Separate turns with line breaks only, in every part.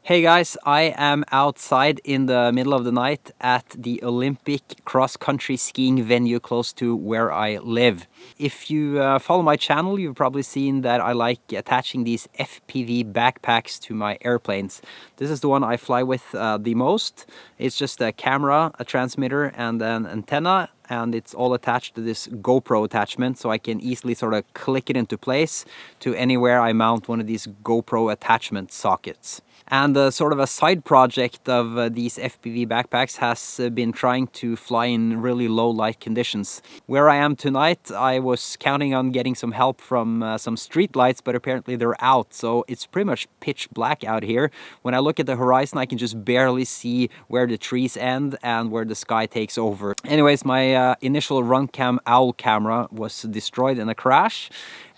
Hey guys, I am outside in the middle of the night at the Olympic cross-country skiing venue close to where I live. If you follow my channel, you've probably seen that I like attaching these FPV backpacks to my airplanes. This is the one I fly with the most. It's just a camera, a transmitter, and an antenna, and it's all attached to this GoPro attachment, so I can easily sort of click it into place to anywhere I mount one of these GoPro attachment sockets. And sort of a side project of these FPV backpacks has been trying to fly in really low light conditions. Where I am tonight, I was counting on getting some help from some street lights, but apparently they're out, so it's pretty much pitch black out here. When I look at the horizon, I can just barely see where the trees end and where the sky takes over. Anyways, my initial Runcam Owl camera was destroyed in a crash,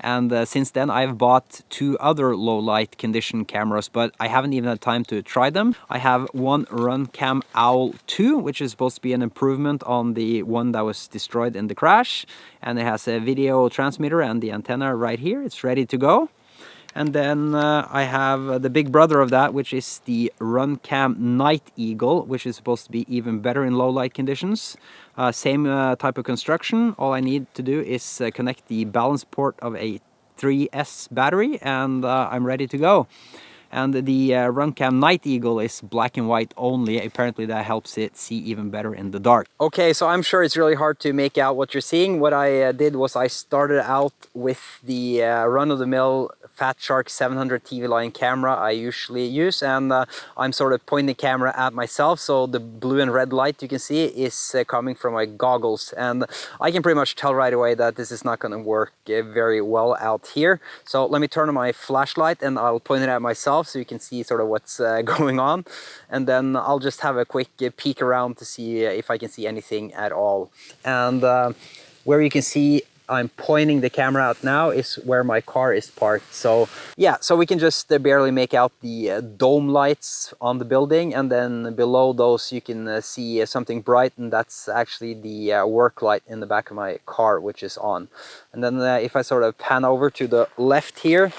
and since then I've bought two other low light condition cameras, but I haven't even had time to try them. I have one Runcam Owl 2, which is supposed to be an improvement on the one that was destroyed in the crash, and it has a video transmitter and the antenna right here. It's ready to go. And then I have the big brother of that, which is the Runcam Night Eagle, which is supposed to be even better in low light conditions. Same type of construction. All I need to do is connect the balance port of a 3S battery, and I'm ready to go. And the Runcam Night Eagle is black and white only. Apparently that helps it see even better in the dark. Okay, so I'm sure it's really hard to make out what you're seeing. What I did was I started out with the run-of-the-mill Fat Shark 700 TV line camera I usually use, and I'm sort of pointing the camera at myself, so the blue and red light you can see is coming from my goggles, and I can pretty much tell right away that this is not going to work very well out here. So let me turn on my flashlight and I'll point it at myself so you can see sort of what's going on, and then I'll just have a quick peek around to see if I can see anything at all. And where you can see I'm pointing the camera out now is where my car is parked. So yeah, so we can just barely make out the dome lights on the building, and then below those you can see something bright, and that's actually the work light in the back of my car, which is on. And then if I sort of pan over to the left here,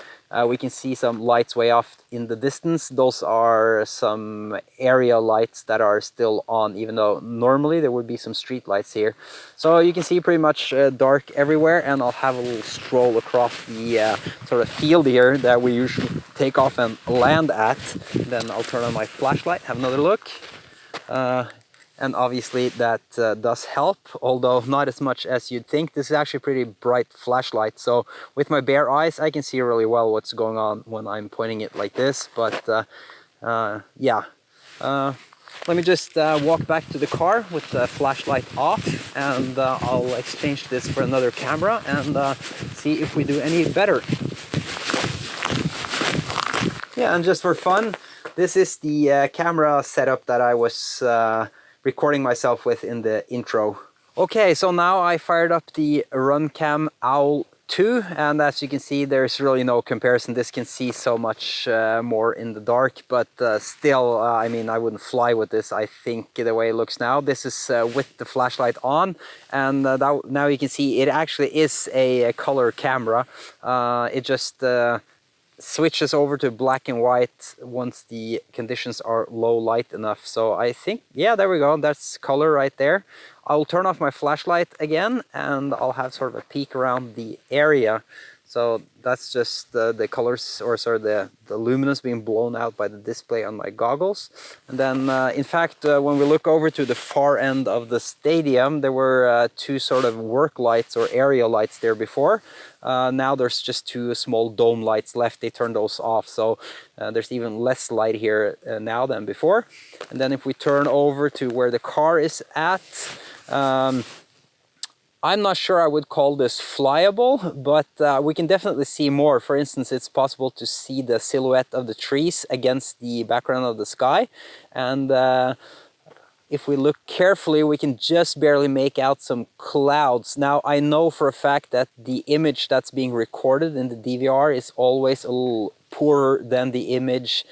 we can see some lights way off in the distance. Those are some area lights that are still on, even though normally there would be some street lights here. So you can see pretty much dark everywhere, and I'll have a little stroll across the sort of field here that we usually take off and land at. Then I'll turn on my flashlight, have another look. And obviously that does help, although not as much as you'd think. This is actually a pretty bright flashlight, so with my bare eyes I can see really well what's going on when I'm pointing it like this. But yeah, let me just walk back to the car with the flashlight off, and I'll exchange this for another camera and see if we do any better. Yeah, and just for fun, this is the camera setup that I was recording myself with in the intro. Okay, so now I fired up the Runcam Owl 2, and as you can see there's really no comparison. This can see so much more in the dark, but still, I mean, I wouldn't fly with this, I think, the way it looks now. This is with the flashlight on, and now you can see it actually is a color camera. It just switches over to black and white once the conditions are low light enough. So I think, yeah, there we go, that's color right there. I'll turn off my flashlight again and I'll have sort of a peek around the area. So that's just the colors, or sort of the luminance being blown out by the display on my goggles. And then in fact, when we look over to the far end of the stadium, there were two sort of work lights or area lights there before. Now there's just two small dome lights left. They turned those off, so there's even less light here now than before. And then if we turn over to where the car is at, I'm not sure I would call this flyable, but we can definitely see more. For instance, it's possible to see the silhouette of the trees against the background of the sky. And if we look carefully, we can just barely make out some clouds. Now, I know for a fact that the image that's being recorded in the DVR is always a little poorer than the image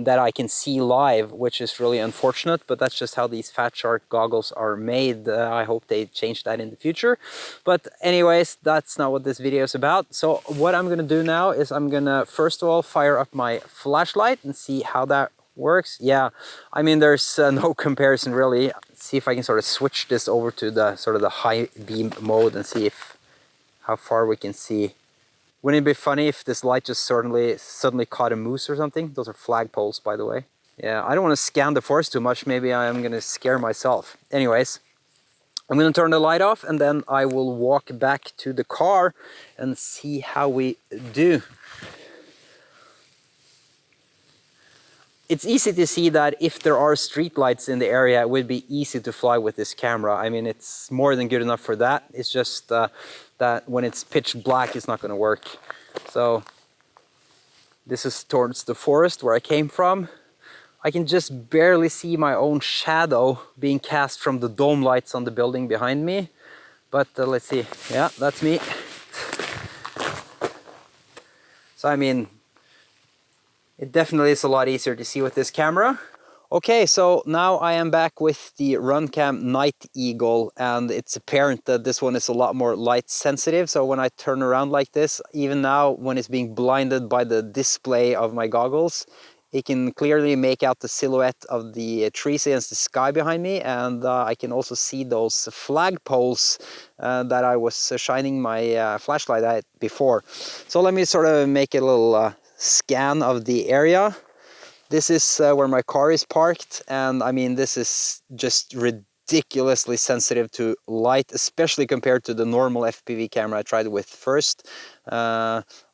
that I can see live, which is really unfortunate, but that's just how these Fat Shark goggles are made. I hope they change that in the future. But anyways, that's not what this video is about. So what I'm gonna do now is I'm gonna first of all fire up my flashlight and see how that works. Yeah, I mean, there's no comparison really. Let's see if I can sort of switch this over to the sort of the high beam mode and see how far we can see. Wouldn't it be funny if this light just suddenly caught a moose or something? Those are flagpoles, by the way. Yeah, I don't want to scan the forest too much. Maybe I am going to scare myself. Anyways, I'm going to turn the light off and then I will walk back to the car and see how we do. It's easy to see that if there are street lights in the area, it would be easy to fly with this camera. I mean, it's more than good enough for that. It's just that when it's pitch black, it's not going to work. So this is towards the forest where I came from. I can just barely see my own shadow being cast from the dome lights on the building behind me. But let's see. Yeah, that's me. So I mean, it definitely is a lot easier to see with this camera. Okay, so now I am back with the Runcam Night Eagle, and it's apparent that this one is a lot more light sensitive. So when I turn around like this, even now when it's being blinded by the display of my goggles, it can clearly make out the silhouette of the trees against the sky behind me, and I can also see those flagpoles that I was shining my flashlight at before. So let me sort of make a little scan of the area. This is where my car is parked, and I mean, this is just ridiculously sensitive to light, especially compared to the normal FPV camera I tried with first.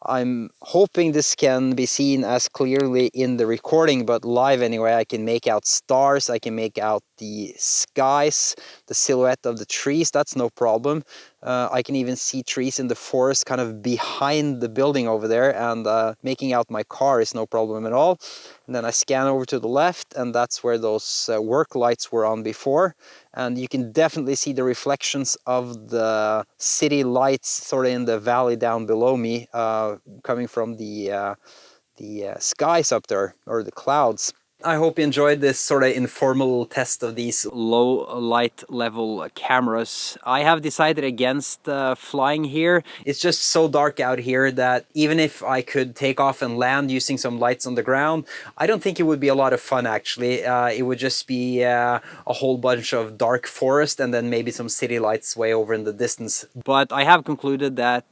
I'm hoping this can be seen as clearly in the recording, but live anyway, I can make out stars, I can make out the skies, the silhouette of the trees, that's no problem. I can even see trees in the forest kind of behind the building over there, and making out my car is no problem at all. And then I scan over to the left, and that's where those work lights were on before. And you can definitely see the reflections of the city lights sort of in the valley down below me, coming from the skies up there, or the clouds. I hope you enjoyed this sort of informal test of these low light level cameras. I have decided against flying here. It's just so dark out here that even if I could take off and land using some lights on the ground, I don't think it would be a lot of fun actually. It would just be a whole bunch of dark forest and then maybe some city lights way over in the distance. But I have concluded that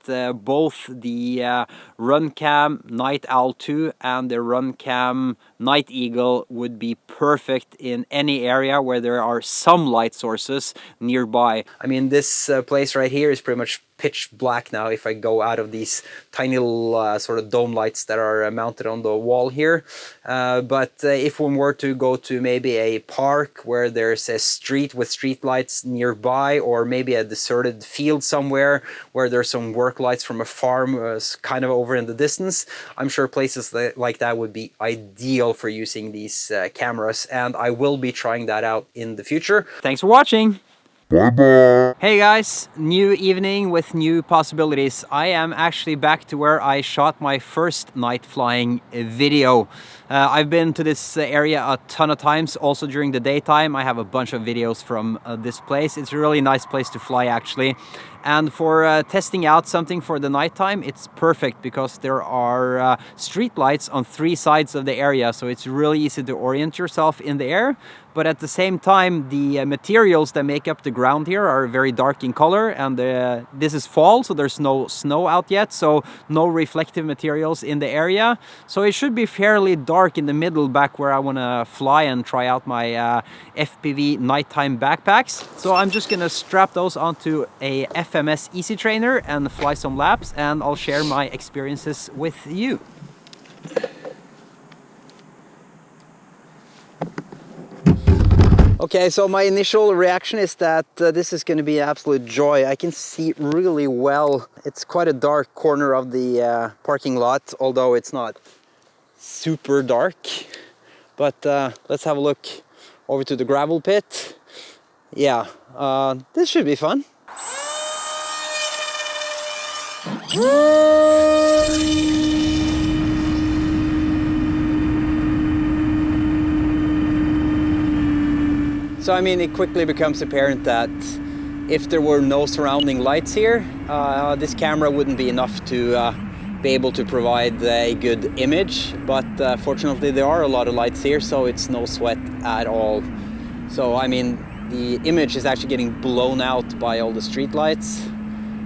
both the Runcam Night Owl 2 and the Runcam Night Eagle would be perfect in any area where there are some light sources nearby. I mean, this place right here is pretty much pitch black now if I go out of these tiny little sort of dome lights that are mounted on the wall here. But if one were to go to maybe a park where there's a street with street lights nearby, or maybe a deserted field somewhere where there's some work lights from a farm kind of over in the distance, I'm sure places like that would be ideal for using these cameras, and I will be trying that out in the future. Thanks for watching! Bye-bye! Hey guys, new evening with new possibilities. I am actually back to where I shot my first night flying video. I've been to this area a ton of times, also during the daytime. I have a bunch of videos from this place. It's a really nice place to fly actually. And for testing out something for the nighttime, it's perfect because there are street lights on 3 sides of the area, so it's really easy to orient yourself in the air. But at the same time, the materials that make up the ground here are very dark in color, and this is fall, so there's no snow out yet, so no reflective materials in the area. So it should be fairly dark in the middle back where I want to fly and try out my FPV nighttime backpacks. So I'm just gonna strap those onto a FMS Easy Trainer and fly some laps, and I'll share my experiences with you. Okay, so my initial reaction is that this is going to be an absolute joy. I can see really well. It's quite a dark corner of the parking lot, although it's not super dark. But let's have a look over to the gravel pit. Yeah, this should be fun. So I mean, it quickly becomes apparent that if there were no surrounding lights here, this camera wouldn't be enough to be able to provide a good image, but fortunately there are a lot of lights here, so it's no sweat at all. So I mean, the image is actually getting blown out by all the street lights,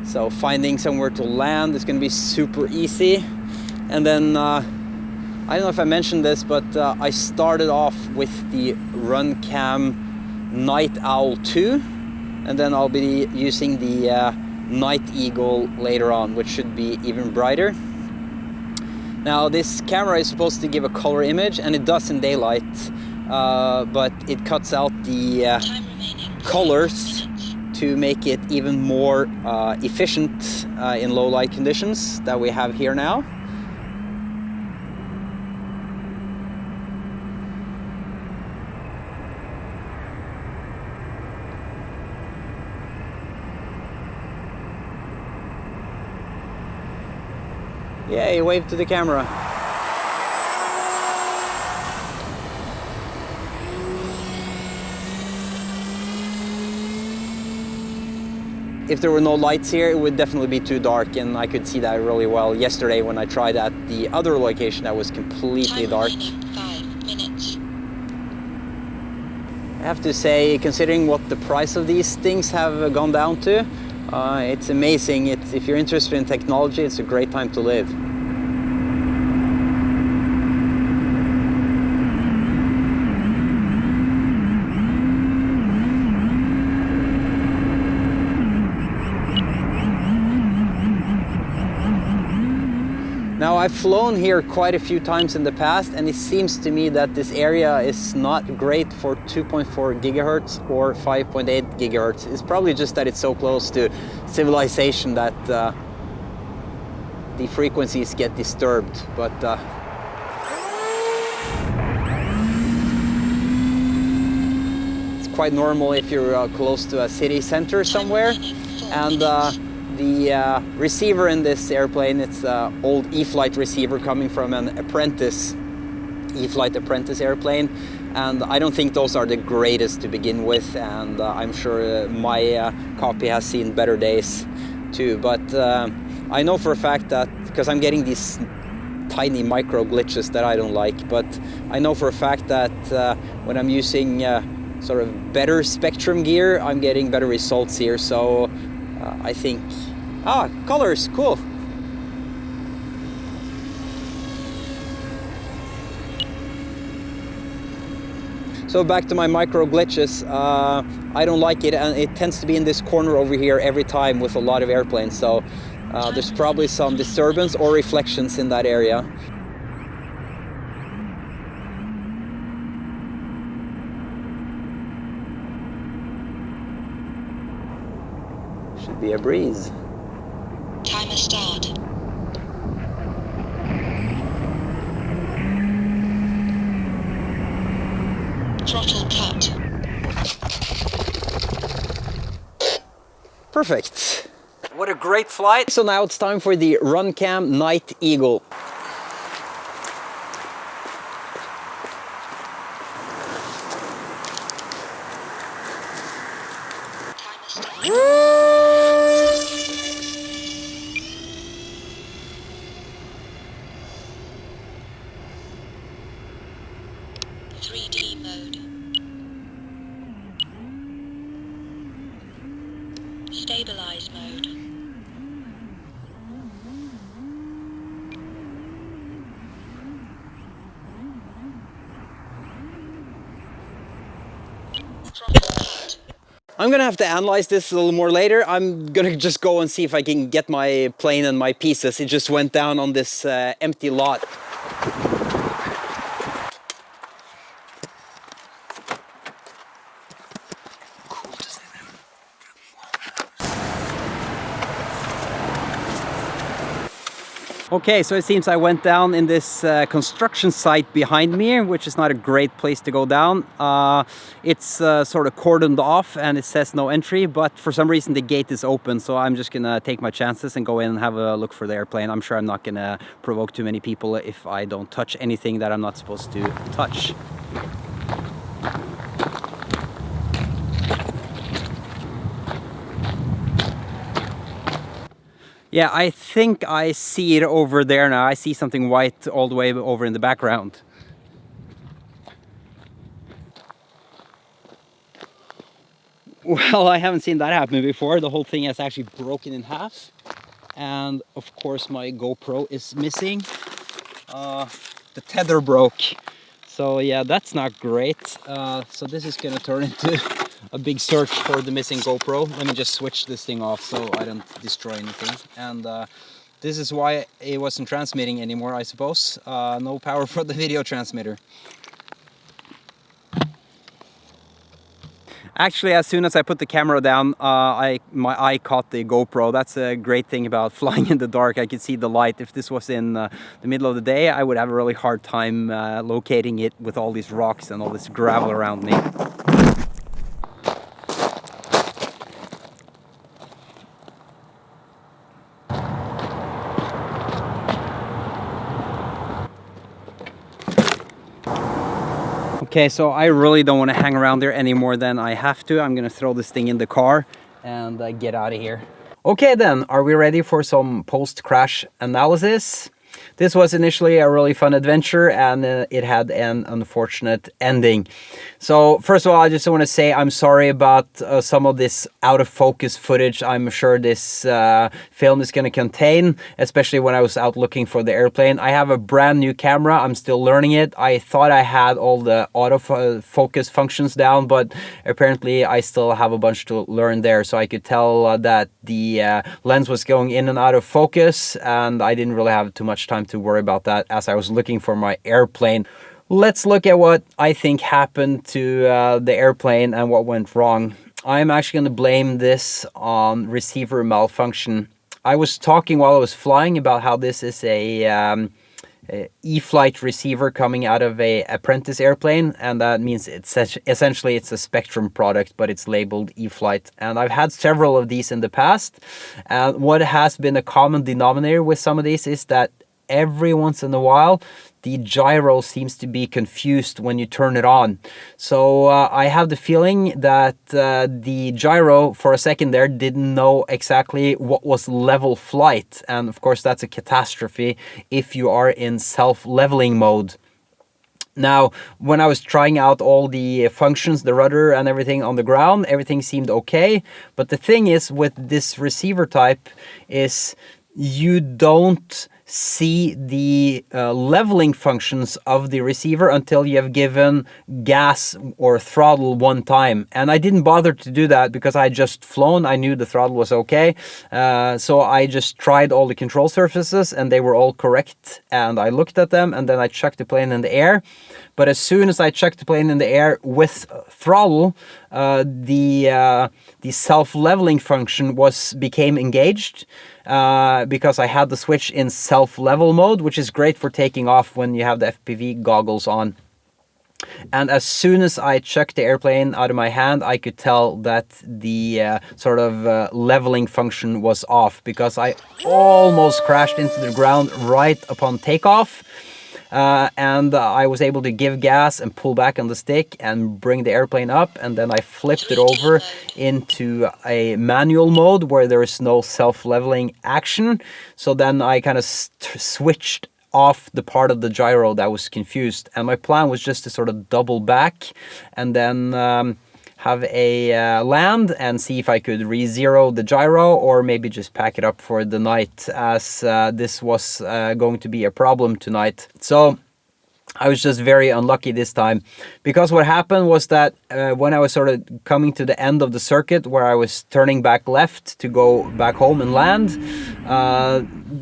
so finding somewhere to land is going to be super easy. And then I don't know if I mentioned this, but I started off with the Runcam Night Owl 2, and then I'll be using the Night Eagle later on, which should be even brighter. Now this camera is supposed to give a color image, and it does in daylight, but it cuts out the colors to make it even more efficient in low light conditions that we have here now. Yay, wave to the camera. If there were no lights here, it would definitely be too dark, and I could see that really well yesterday when I tried at the other location that was completely dark.
5 minutes.
I have to say, considering what the price of these things have gone down to, it's amazing. If you're interested in technology, it's a great time to live. Now, I've flown here quite a few times in the past, and it seems to me that this area is not great for 2.4 gigahertz or 5.8 gigahertz. It's probably just that it's so close to civilization that the frequencies get disturbed. But it's quite normal if you're close to a city center somewhere. And the receiver in this airplane, it's an old E-flite receiver coming from an apprentice, E-flite apprentice airplane, and I don't think those are the greatest to begin with, and I'm sure my copy has seen better days too. But I know for a fact that, because I'm getting these tiny micro glitches that I don't like, but I know for a fact that when I'm using sort of better spectrum gear, I'm getting better results here. So I think, colors, cool. So back to my micro glitches, I don't like it, and it tends to be in this corner over here every time with a lot of airplanes. So there's probably some disturbance or reflections in that area. Should be a breeze.
Timer start. Throttle cut.
Perfect. What a great flight. So now it's time for the Runcam Night Eagle.
Timer start. 3D mode. Stabilize mode. Throttle cut.
I'm gonna have to analyze this a little more later. I'm gonna just go and see if I can get my plane and my pieces. It just went down on this empty lot. Okay, so it seems I went down in this construction site behind me, which is not a great place to go down. It's sort of cordoned off and it says no entry, but for some reason the gate is open, so I'm just gonna take my chances and go in and have a look for the airplane. I'm sure I'm not gonna provoke too many people if I don't touch anything that I'm not supposed to touch. Yeah, I think I see it over there now. I see something white all the way over in the background. Well, I haven't seen that happen before. The whole thing is actually broken in half. And of course my GoPro is missing. The tether broke. So yeah, that's not great. So this is gonna turn into a big search for the missing GoPro. Let me just switch this thing off so I don't destroy anything. And this is why it wasn't transmitting anymore, I suppose. No power for the video transmitter. Actually, as soon as I put the camera down, my eye caught the GoPro. That's a great thing about flying in the dark. I could see the light. If this was in the middle of the day, I would have a really hard time locating it with all these rocks and all this gravel around me. Okay, so I really don't want to hang around there any more than I have to. I'm gonna throw this thing in the car and get out of here. Okay then, are we ready for some post-crash analysis? This was initially a really fun adventure and it had an unfortunate ending. So first of all, I just want to say I'm sorry about some of this out of focus footage I'm sure this film is going to contain, especially when I was out looking for the airplane. I have a brand new camera. I'm still learning it. I thought I had all the autofocus functions down, but apparently I still have a bunch to learn there. So I could tell that the lens was going in and out of focus, and I didn't really have too much time to worry about that as I was looking for my airplane. Let's look at what I think happened to the airplane and what went wrong. I'm actually going to blame this on receiver malfunction. I was talking while I was flying about how this is a E-flight receiver coming out of a apprentice airplane, and that means it's essentially it's a Spectrum product, but it's labeled E-flight. And I've had several of these in the past, and what has been a common denominator with some of these is that every once in a while the gyro seems to be confused when you turn it on. So I have the feeling that the gyro for a second there didn't know exactly what was level flight, and of course that's a catastrophe if you are in self-leveling mode. Now, when I was trying out all the functions, the rudder and everything on the ground, everything seemed okay. But the thing is with this receiver type is you don't see the leveling functions of the receiver until you have given gas or throttle one time. And I didn't bother to do that because I had just flown. I knew the throttle was okay. So I just tried all the control surfaces and they were all correct. And I looked at them and then I chucked the plane in the air. But as soon as I chucked the plane in the air with throttle, the self-leveling function became engaged because I had the switch in self-level mode, which is great for taking off when you have the FPV goggles on. And as soon as I chucked the airplane out of my hand, I could tell that the sort of leveling function was off because I almost crashed into the ground right upon takeoff. And I was able to give gas and pull back on the stick and bring the airplane up, and then I flipped it over into a manual mode where there is no self-leveling action. So then I kind of switched off the part of the gyro that was confused, and my plan was just to sort of double back and then have a land and see if I could re-zero the gyro or maybe just pack it up for the night, as this was going to be a problem tonight. So I was just very unlucky this time, because what happened was that when I was sort of coming to the end of the circuit where I was turning back left to go back home and land,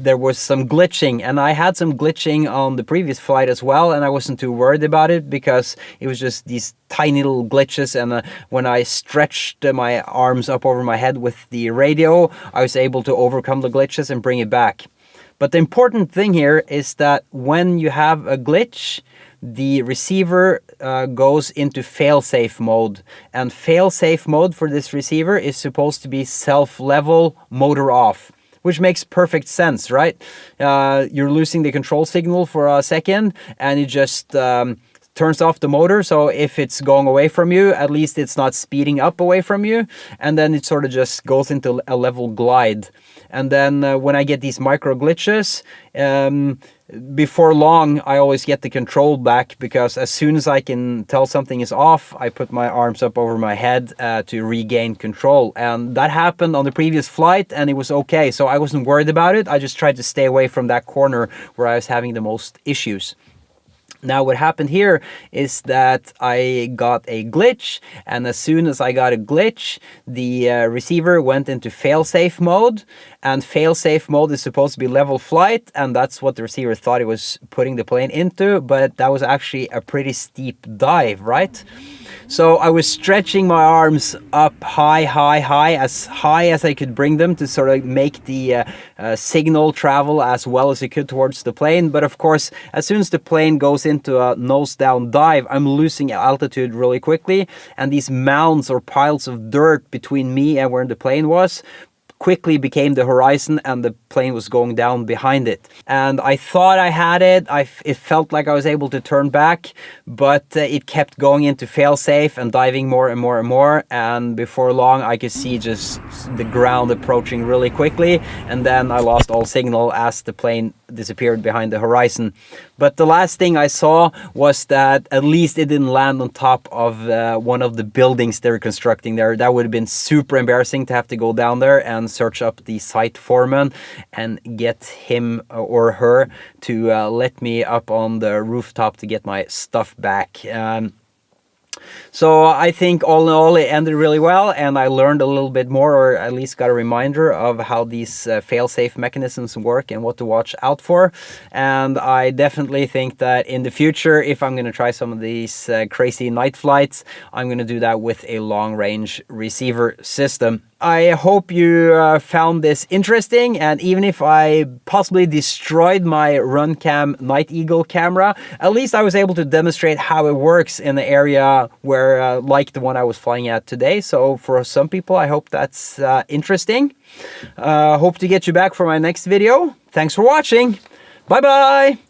there was some glitching, and I had some glitching on the previous flight as well, and I wasn't too worried about it because it was just these tiny little glitches, and when I stretched my arms up over my head with the radio, I was able to overcome the glitches and bring it back. But the important thing here is that when you have a glitch, the receiver goes into failsafe mode. And failsafe mode for this receiver is supposed to be self-level, motor off, which makes perfect sense, right? You're losing the control signal for a second and you just turns off the motor, so if it's going away from you, at least it's not speeding up away from you, and then it sort of just goes into a level glide. And then when I get these micro glitches, before long I always get the control back, because as soon as I can tell something is off, I put my arms up over my head to regain control. And that happened on the previous flight, and it was okay, so I wasn't worried about it. I just tried to stay away from that corner where I was having the most issues. Now what happened here is that I got a glitch, and as soon as I got a glitch, the receiver went into failsafe mode, and failsafe mode is supposed to be level flight, and that's what the receiver thought it was putting the plane into, but that was actually a pretty steep dive, right? So I was stretching my arms up high as I could bring them to sort of make the signal travel as well as it could towards the plane. But of course, as soon as the plane goes into a nose down dive, I'm losing altitude really quickly, and these mounds or piles of dirt between me and where the plane was quickly became the horizon, and the plane was going down behind it. And I thought I had it. It felt like I was able to turn back, but it kept going into failsafe and diving more and more and more. And before long, I could see just the ground approaching really quickly. And then I lost all signal as the plane disappeared behind the horizon. But the last thing I saw was that at least it didn't land on top of one of the buildings they're constructing there. That would have been super embarrassing to have to go down there and search up the site foreman and get him or her to let me up on the rooftop to get my stuff back. So I think all in all it ended really well, and I learned a little bit more, or at least got a reminder of how these fail-safe mechanisms work and what to watch out for. And I definitely think that in the future, if I'm going to try some of these crazy night flights, I'm going to do that with a long-range receiver system. I hope you found this interesting, and even if I possibly destroyed my Runcam Night Eagle camera, at least I was able to demonstrate how it works in the area where, like the one I was flying at today. So for some people, I hope that's interesting. Hope to get you back for my next video. Thanks for watching. Bye bye.